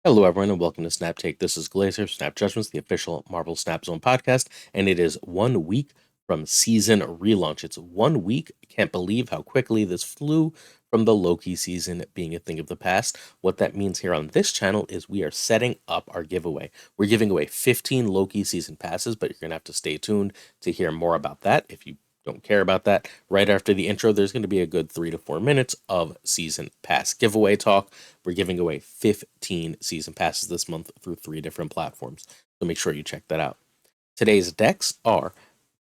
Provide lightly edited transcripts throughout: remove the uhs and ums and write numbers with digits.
Hello, everyone, and welcome to Snap Take. This is Glacier, Snap Judgments, the official Marvel Snap Zone podcast, and it is 1 week from season relaunch. It's 1 week. I can't believe how quickly this flew from the Loki season being a thing of the past. What that means here on this channel is we are setting up our giveaway. We're giving away 15 Loki season passes, but you're going to have to stay tuned to hear more about that if you don't care about that. Right after the intro, there's going to be a good 3 to 4 minutes of season pass giveaway talk. We're giving away 15 season passes this month through 3 different platforms, so make sure you check that out. Today's decks are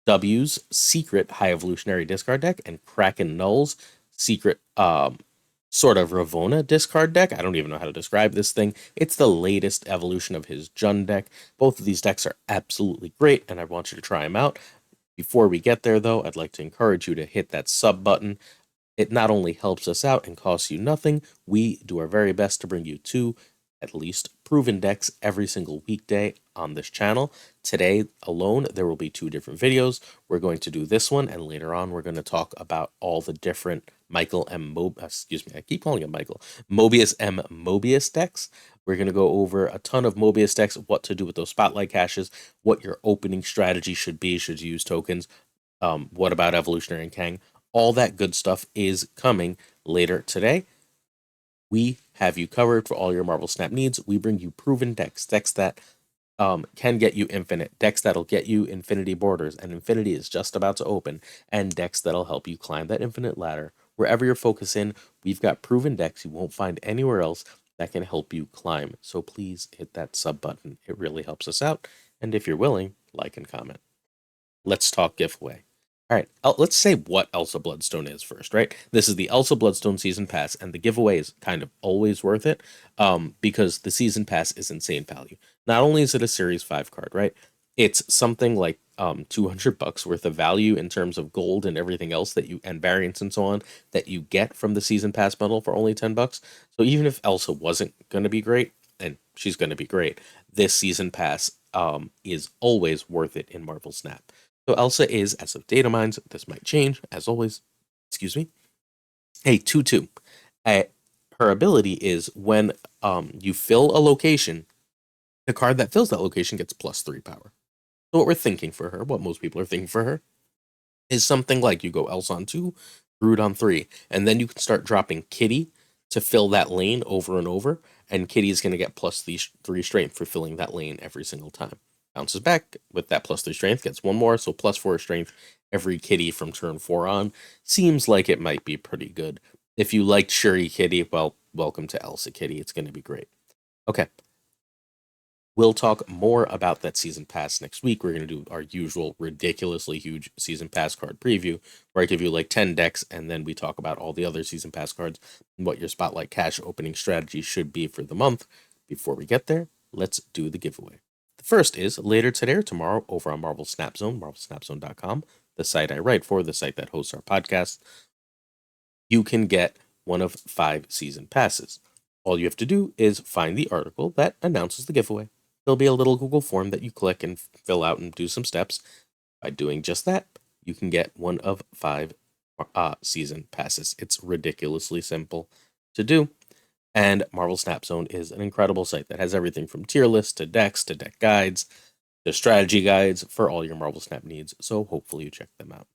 W's secret High Evolutionary discard deck and Kraken Null's secret sort of Ravona discard deck. I don't even know how to describe this thing. It's the latest evolution of his Jund deck. Both of these decks are absolutely great, and I want you to try them out. Before we get there, though, I'd like to encourage you to hit that sub button. It not only helps us out and costs you nothing, we do our very best to bring you 2 at least proven decks every single weekday on this channel. Today alone, there will be 2 different videos. We're going to do this one, and later on, we're going to talk about all the different Michael M. I keep calling him Michael. Mobius M. Mobius decks. We're going to go over a ton of Mobius decks, what to do with those spotlight caches, what your opening strategy should be, should you use tokens, what about Evolutionary and Kang. All that good stuff is coming later today. We have you covered for all your Marvel Snap needs. We bring you proven decks that can get you infinite, decks that'll get you infinity borders, and infinity is just about to open, and decks that'll help you climb that infinite ladder. Wherever you're focusing, we've got proven decks you won't find anywhere else that can help you climb. So please hit that sub button. It really helps us out. And if you're willing, like and comment. Let's talk giveaway. All right, let's say what Elsa Bloodstone is first, right? This is the Elsa Bloodstone season pass, and the giveaway is kind of always worth it, because the season pass is insane value. Not only is it a Series 5 card, right? It's something like $200 worth of value in terms of gold and everything else that you and variants and so on that you get from the season pass bundle for only $10. So even if Elsa wasn't going to be great, and she's going to be great, this season pass is always worth it in Marvel Snap. So Elsa is, as of data mines, this might change, as always, excuse me, a 2/2. Her ability is when you fill a location, the card that fills that location gets +3 power. So what we're thinking for her, what most people are thinking for her, is something like you go Elsa on 2, Brood on 3, and then you can start dropping Kitty to fill that lane over and over, and Kitty is going to get +3 strength for filling that lane every single time. Bounces back with that +3 strength, gets 1 more, so +4 strength every Kitty from turn 4 on. Seems like it might be pretty good. If you liked Shuri Kitty, well, welcome to Elsa Kitty. It's going to be great. Okay, we'll talk more about that season pass next week. We're going to do our usual ridiculously huge season pass card preview, where I give you like 10 decks, and then we talk about all the other season pass cards and what your spotlight cash opening strategy should be for the month. Before we get there, let's do the giveaway. The first is later today or tomorrow over on Marvel Snap Zone, marvelsnapzone.com, the site I write for, the site that hosts our podcast. You can get one of 5 season passes. All you have to do is find the article that announces the giveaway. There'll be a little Google form that you click and fill out and do some steps. By doing just that, you can get one of 5 season passes. It's ridiculously simple to do. And Marvel Snap Zone is an incredible site that has everything from tier lists to decks to deck guides to strategy guides for all your Marvel Snap needs. So hopefully you check them out.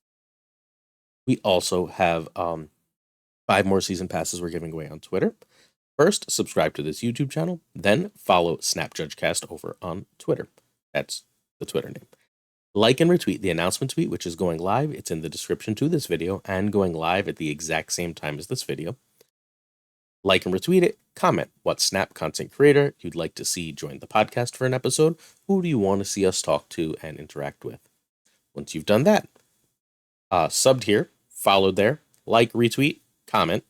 We also have 5 more season passes we're giving away on Twitter. First, subscribe to this YouTube channel, then follow SnapJudgeCast over on Twitter. That's the Twitter name. Like and retweet the announcement tweet, which is going live. It's in the description to this video and going live at the exact same time as this video. Like and retweet it. Comment what Snap content creator you'd like to see join the podcast for an episode. Who do you want to see us talk to and interact with? Once you've done that, subbed here, followed there, like, retweet, comment,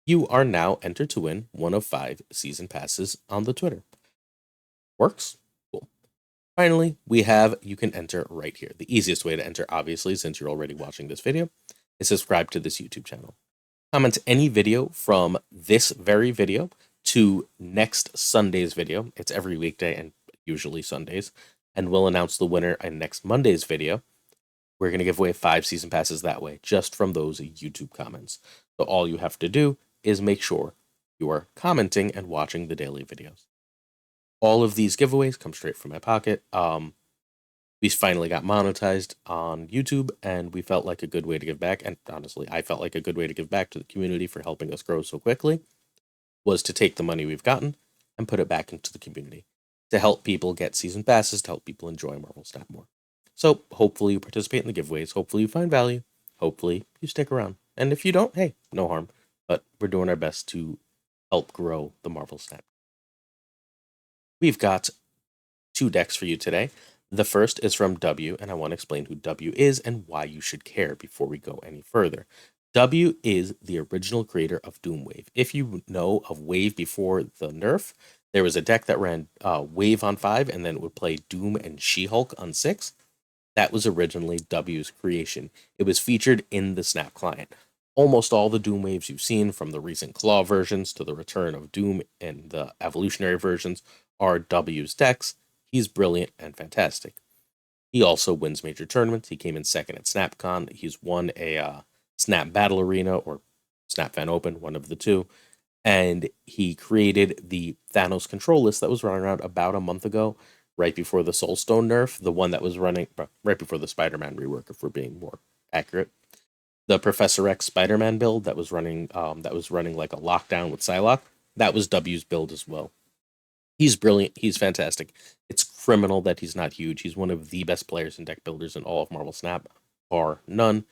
you are now entered to win one of 5 season passes on the Twitter. Works? Cool. Finally, you can enter right here. The easiest way to enter, obviously, since you're already watching this video, is subscribe to this YouTube channel. Comment any video from this very video to next Sunday's video. It's every weekday and usually Sundays. And we'll announce the winner in next Monday's video. We're going to give away 5 season passes that way, just from those YouTube comments. So all you have to do is make sure you are commenting and watching the daily videos. All of these giveaways come straight from my pocket. We finally got monetized on YouTube, and we felt like a good way to give back. And honestly, I felt like a good way to give back to the community for helping us grow so quickly was to take the money we've gotten and put it back into the community to help people get season passes, to help people enjoy Marvel Snap more. So hopefully you participate in the giveaways. Hopefully you find value. Hopefully you stick around. And if you don't, hey, no harm. But we're doing our best to help grow the Marvel Snap. We've got two decks for you today. The first is from W, and I want to explain who W is and why you should care before we go any further. W is the original creator of Doomwave. If you know of Wave before the nerf, there was a deck that ran Wave on 5 and then it would play Doom and She-Hulk on 6. That was originally W's creation. It was featured in the Snap client. Almost all the Doom waves you've seen, from the recent Claw versions to the return of Doom and the Evolutionary versions, are W's decks. He's brilliant and fantastic. He also wins major tournaments. He came in second at SnapCon. He's won a Snap Battle Arena or Snap Fan Open, one of the two. And he created the Thanos control list that was running around about a month ago, right before the Soulstone nerf, the one that was running right before the Spider-Man rework, if we're being more accurate. The Professor X Spider-Man build that was running like a lockdown with Psylocke, that was W's build as well. He's brilliant. He's fantastic. It's criminal that he's not huge. He's one of the best players and deck builders in all of Marvel Snap, bar none.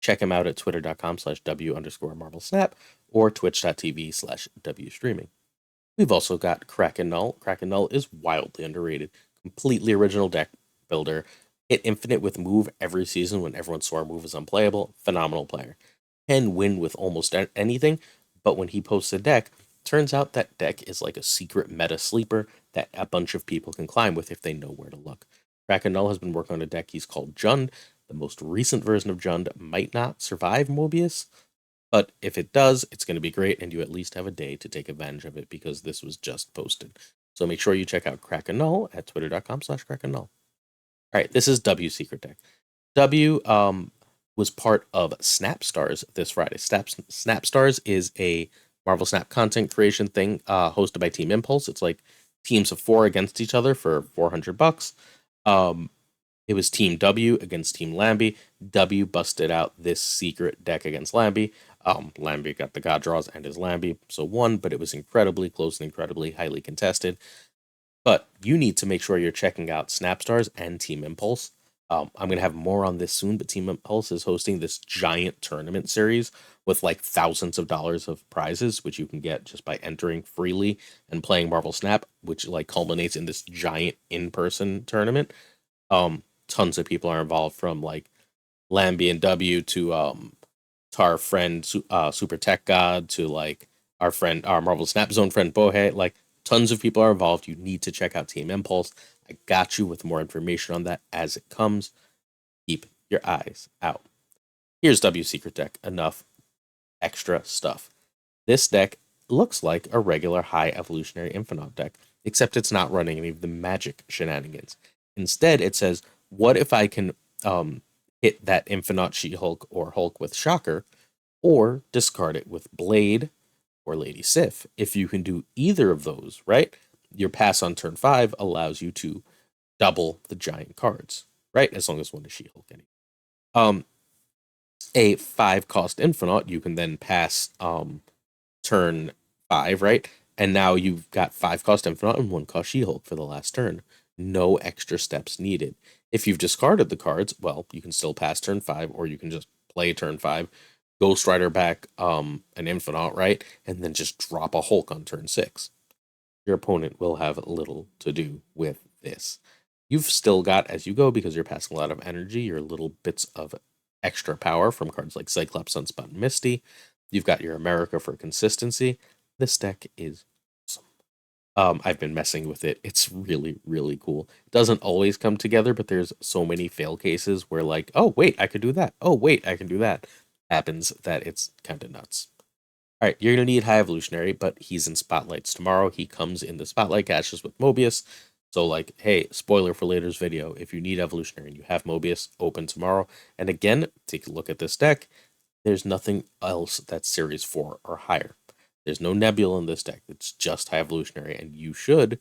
Check him out at twitter.com/W_Marvel Snap or twitch.tv/W streaming. We've also got Kraken Null. Kraken Null is wildly underrated. Completely original deck builder. Hit infinite with move every season when everyone swore move is unplayable. Phenomenal player. Can win with almost anything, but when he posts a deck, turns out that deck is like a secret meta sleeper that a bunch of people can climb with if they know where to look. Kraken Null has been working on a deck he's called Jund. The most recent version of Jund might not survive Mobius, but if it does, it's going to be great, and you at least have a day to take advantage of it because this was just posted. So make sure you check out Kraken Null at twitter.com/Kraken Null. All right, this is W Secret Deck. W was part of Snap Stars this Friday. Snap Stars is a Marvel Snap content creation thing hosted by Team Impulse. It's like teams of 4 against each other for $400. It was Team W against Team Lambie. W busted out this secret deck against Lambie. Lambie got the God draws and his Lambie, so won, but it was incredibly close and incredibly highly contested. But you need to make sure you're checking out Snapstars and Team Impulse. I'm going to have more on this soon, but Team Impulse is hosting this giant tournament series with like thousands of dollars of prizes, which you can get just by entering freely and playing Marvel Snap, which like culminates in this giant in-person tournament. Tons of people are involved, from like Lambie and W to our friend Super Tech God to like our Marvel Snap Zone friend Bohe. Like tons of people are involved. You need to check out Team Impulse. I got you with more information on that as it comes. Keep your eyes out. Here's W Secret Deck. Enough extra stuff. This deck looks like a regular high evolutionary Infinite deck, except it's not running any of the magic shenanigans. Instead, it says, what if I can hit that Infinite She-Hulk or Hulk with Shocker, or discard it with Blade or Lady Sif? If you can do either of those, right, your pass on turn 5 allows you to double the giant cards, right? As long as one is She-Hulk. Um, a 5-cost Infinite, you can then pass turn 5, right? And now you've got 5-cost Infinite and 1-cost She-Hulk for the last turn. No extra steps needed. If you've discarded the cards, well, you can still pass turn 5, or you can just play turn 5, Ghost Rider back an Infinite, right? And then just drop a Hulk on turn 6. Your opponent will have little to do with this. You've still got, as you go, because you're passing a lot of energy, your little bits of extra power from cards like Cyclops, Sunspot, and Misty. You've got your America for consistency. This deck is awesome. I've been messing with it. It's really, really cool. It doesn't always come together, but there's so many fail cases where like, oh, wait, I could do that. Oh, wait, I can do that. Happens that it's kind of nuts. All right, you're going to need High Evolutionary, but he's in Spotlights tomorrow. He comes in the Spotlight caches with Mobius. So, like, hey, spoiler for later's video. If you need Evolutionary and you have Mobius, open tomorrow. And again, take a look at this deck. There's nothing else that's Series 4 or higher. There's no Nebula in this deck. It's just High Evolutionary, and you should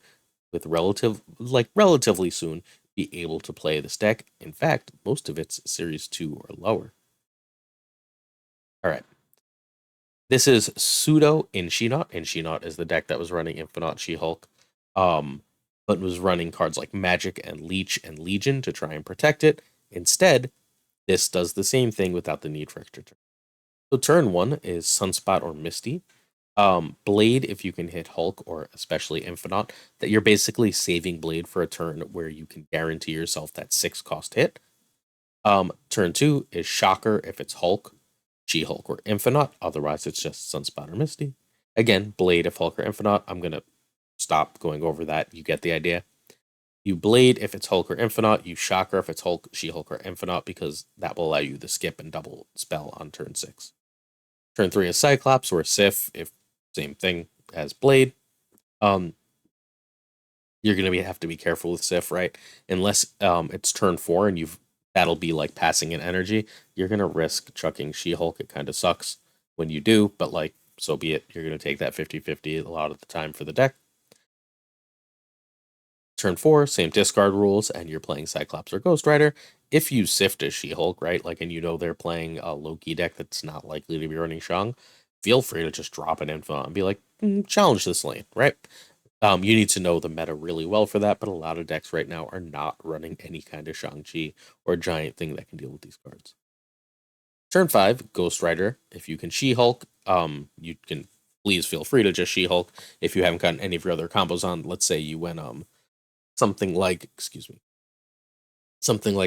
with relatively soon be able to play this deck. In fact, most of it's Series 2 or lower. All right. This is Pseudo Inchinot. Inchinot is the deck that was running Infinite She-Hulk, but was running cards like Magic and Leech and Legion to try and protect it. Instead, this does the same thing without the need for extra turn. So turn 1 is Sunspot or Misty. Blade, if you can hit Hulk or especially Infinite, that you're basically saving Blade for a turn where you can guarantee yourself that 6-cost hit. Turn 2 is Shocker if it's Hulk, She-Hulk, or Infinite. Otherwise, it's just Sunspot or Misty. Again, Blade if Hulk or Infinite. I'm going to stop going over that. You get the idea. You Blade if it's Hulk or Infinite. You Shocker if it's Hulk, She-Hulk, or Infinite, because that will allow you the skip and double spell on turn 6. Turn 3 is Cyclops or Sif, if same thing as Blade. You're going to have to be careful with Sif, right? Unless it's turn 4 and that'll be like passing an energy. You're going to risk chucking She-Hulk. It kind of sucks when you do, but like, so be it. You're going to take that 50-50 a lot of the time for the deck. Turn 4, same discard rules, and you're playing Cyclops or Ghost Rider. If you sift a She-Hulk, right, like, and you know they're playing a Loki deck that's not likely to be running Shang, feel free to just drop an info and be like, challenge this lane, right? You need to know the meta really well for that, but a lot of decks right now are not running any kind of Shang-Chi or giant thing that can deal with these cards. Turn 5, Ghost Rider. If you can She-Hulk, you can please feel free to just She-Hulk. If you haven't gotten any of your other combos on, let's say you went something like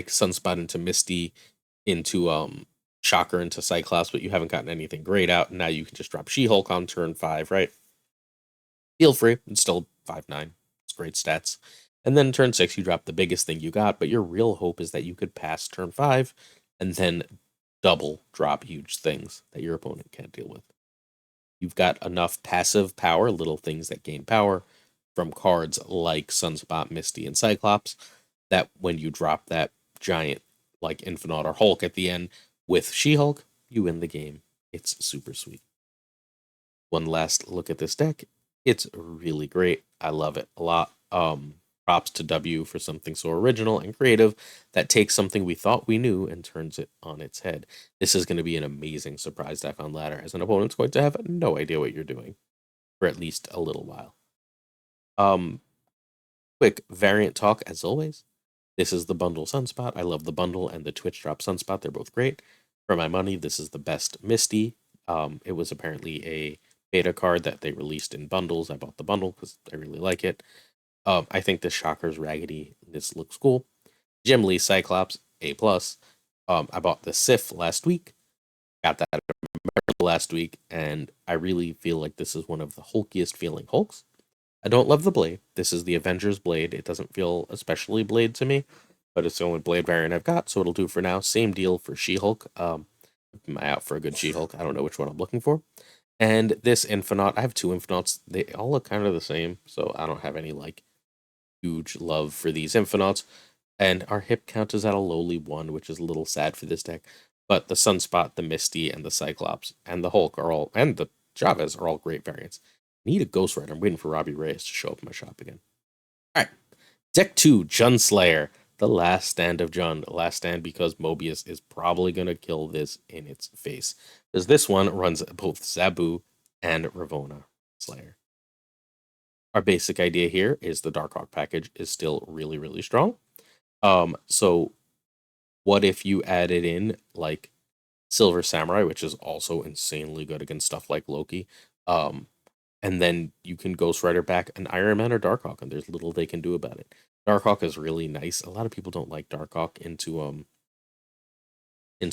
Sunspot into Misty into Shocker into Cyclops, but you haven't gotten anything great out. Now you can just drop She-Hulk on turn 5, right? Feel free. It's still 5/9. It's great stats. And then turn 6, you drop the biggest thing you got, but your real hope is that you could pass turn 5 and then double drop huge things that your opponent can't deal with. You've got enough passive power, little things that gain power from cards like Sunspot, Misty, and Cyclops, that when you drop that giant like Infinite or Hulk at the end with She-Hulk, you win the game. It's super sweet. One last look at this deck. It's really great. I love it a lot. Props to W for something so original and creative that takes something we thought we knew and turns it on its head. This is going to be an amazing surprise deck on ladder, as an opponent's going to have no idea what you're doing for at least a little while. Quick variant talk as always. This is the bundle Sunspot. I love the bundle and the Twitch drop Sunspot. They're both great. For my money, this is the best Misty. It was apparently a beta card that they released in bundles. I bought the bundle because I really like it. I think this Shocker's raggedy. This looks cool. Jim Lee Cyclops, A+. I bought the Sif last week. Got that last week, and I really feel like this is one of the hulkiest feeling Hulks. I don't love the blade. This is the Avengers blade. It doesn't feel especially blade to me, but it's the only blade variant I've got, so it'll do for now. Same deal for She-Hulk. Am I out for a good She-Hulk? I don't know which one I'm looking for. And this Infinite, I have 2 Infinites. They all look kind of the same, so I don't have any like huge love for these Infinites. And our hip count is at a lowly 1, which is a little sad for this deck. But the Sunspot, the Misty, and the Cyclops, and the Hulk are all, and the Chavez are all great variants. Need a Ghost Rider. I'm waiting for Robbie Reyes to show up in my shop again. All right. Deck 2, Jun Slayer. The last stand of Jun. The last stand because Mobius is probably going to kill this in its face. Because this one runs both Zabu and Ravonna Slayer. Our basic idea here is the Darkhawk package is still really, really strong. So what if you added in like Silver Samurai, which is also insanely good against stuff like Loki? And then you can Ghost Rider back an Iron Man or Darkhawk, and there's little they can do about it. Darkhawk is really nice. A lot of people don't like Darkhawk into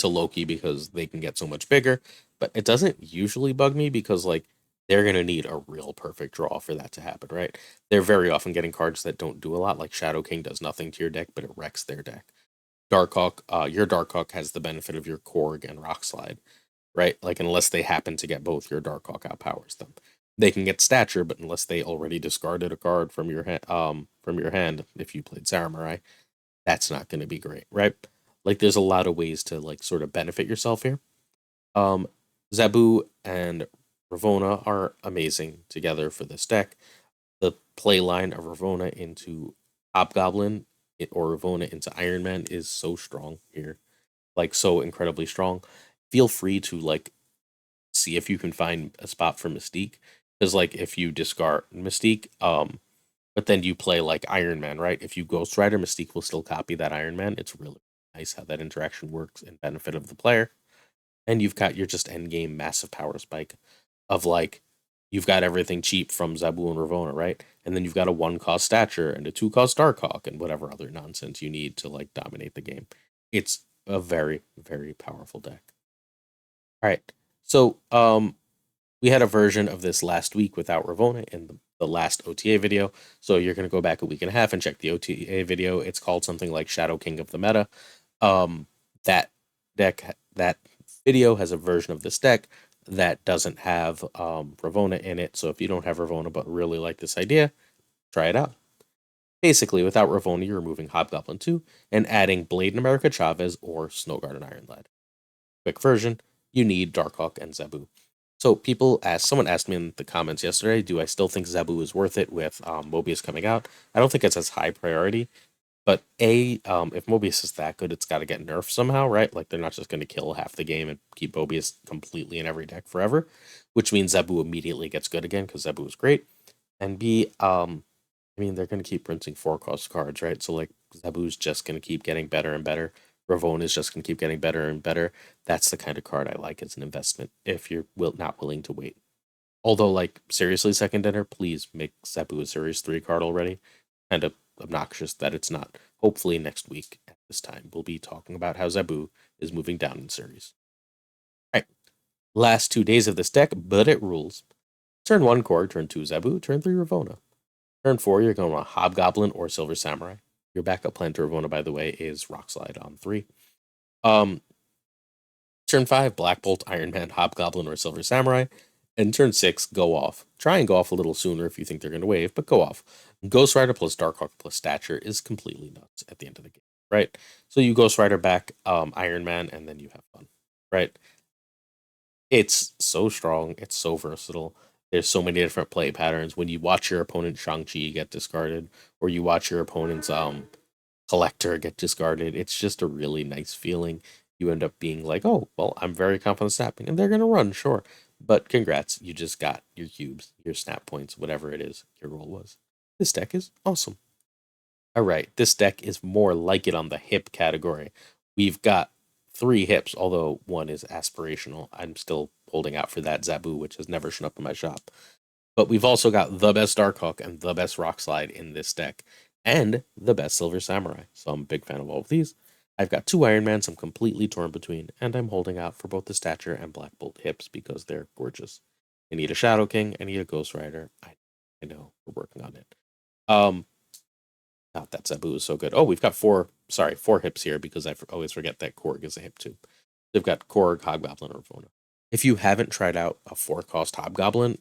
Loki because they can get so much bigger, but it doesn't usually bug me because like they're gonna need a real perfect draw for that to happen, right? They're very often getting cards that don't do a lot, like Shadow King does nothing to your deck, but it wrecks their deck. Darkhawk, your Darkhawk has the benefit of your Korg and Rock Slide, right? Like unless they happen to get both, your Darkhawk outpowers them. They can get Stature, but unless they already discarded a card from your hand, if you played Samurai, that's not going to be great, right? Like there's a lot of ways to like sort of benefit yourself here. Zabu and Ravonna are amazing together for this deck. The play line of Ravona into Hobgoblin or Ravona into Iron Man is so strong here, like so incredibly strong. Feel free to like see if you can find a spot for Mystique, because like if you discard Mystique, but then you play like Iron Man, right? If you Ghost Rider, Mystique will still copy that Iron Man. It's really nice how that interaction works in benefit of the player. And you've got your just end game massive power spike of like you've got everything cheap from Zabu and Ravona, right? And then you've got a 1 cost stature and a 2 cost Darkhawk and whatever other nonsense you need to like dominate the game. It's a very, very powerful deck. All right. So we had a version of this last week without Ravona in the last OTA video. So you're going to go back a week and a half and check the OTA video. It's called something like Shadow King of the Meta. That deck, that video has a version of this deck that doesn't have Ravona in it. So if you don't have Ravona but really like this idea, try it out. Basically, without Ravona, you're removing Hobgoblin 2 and adding Blade in America Chavez or Snowguard and Iron Lad. Quick version, you need Darkhawk and Zabu. So someone asked me in the comments yesterday, do I still think Zabu is worth it with Mobius coming out? I don't think it's as high priority, but if Mobius is that good, it's got to get nerfed somehow, right? Like they're not just going to kill half the game and keep Mobius completely in every deck forever, which means Zabu immediately gets good again because Zabu is great. And B, I mean they're going to keep printing 4 cost cards, right? So like Zabu's just going to keep getting better and better. Ravona is just going to keep getting better and better. That's the kind of card I like as an investment if you're not willing to wait. Although, like, seriously, second dinner, please make Zabu a Series 3 card already. Kind of obnoxious that it's not. Hopefully, next week at this time, we'll be talking about how Zabu is moving down in series. All right. Last 2 days of this deck, but it rules. Turn 1 Korg, turn 2 Zabu, turn 3 Ravona. Turn 4, you're going to Hobgoblin or Silver Samurai. Your backup plan to Ravona, by the way, is Rock Slide on 3. Turn 5, Black Bolt, Iron Man, Hobgoblin, or Silver Samurai. And turn 6, go off. Try and go off a little sooner if you think they're going to wave, but go off. Ghost Rider plus Darkhawk plus Stature is completely nuts at the end of the game, right? So you Ghost Rider back Iron Man, and then you have fun, right? It's so strong. It's so versatile. There's so many different play patterns. When you watch your opponent Shang-Chi get discarded, or you watch your opponent's Collector get discarded, it's just a really nice feeling. You end up being like, oh, well, I'm very confident snapping, and they're going to run, sure. But congrats, you just got your cubes, your snap points, whatever it is your role was. This deck is awesome. All right, this deck is more like it on the hip category. We've got 3 hips, although one is aspirational. I'm still holding out for that Zabu, which has never shown up in my shop. But we've also got the best Darkhawk and the best Rock Slide in this deck, and the best Silver Samurai. So I'm a big fan of all of these. I've got 2 Iron Mans I'm completely torn between, and I'm holding out for both the Stature and Black Bolt hips because they're gorgeous. I need a Shadow King, I need a Ghost Rider. I know, we're working on it. Not that Zabu is so good. Oh, we've got 4 hips here because I always forget that Korg is a hip too. They've got Korg, Hobgoblin, or Ravona. If you haven't tried out a 4 cost Hobgoblin,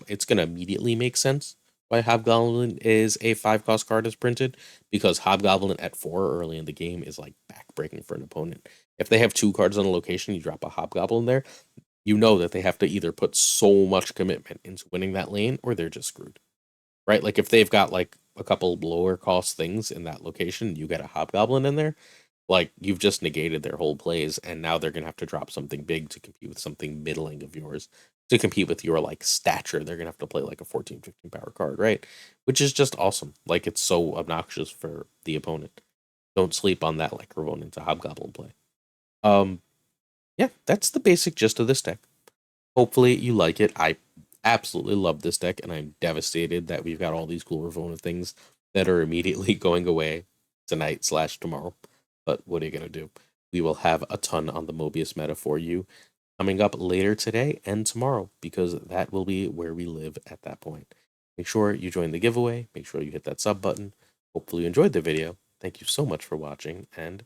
it's gonna immediately make sense why Hobgoblin is a 5 cost card as printed, because Hobgoblin at 4 early in the game is like backbreaking for an opponent. If they have 2 cards on a location, you drop a Hobgoblin there, you know that they have to either put so much commitment into winning that lane or they're just screwed. Right? Like if they've got like a couple lower cost things in that location, you get a Hobgoblin in there, like you've just negated their whole plays, and now they're gonna have to drop something big to compete with something middling of yours. To compete with your like stature, they're gonna have to play like a 14, 15 power card, right? Which is just awesome. Like it's so obnoxious for the opponent. Don't sleep on that like Ravon into Hobgoblin play. Um yeah, that's the basic gist of this deck. Hopefully you like it. I absolutely love this deck, and I'm devastated that we've got all these cool Ravona things that are immediately going away tonight/tomorrow. But what are you gonna do? We will have a ton on the Mobius meta for you coming up later today and tomorrow, because that will be where we live at that point. Make sure you join the giveaway. Make sure you hit that sub button. Hopefully you enjoyed the video. Thank you so much for watching, and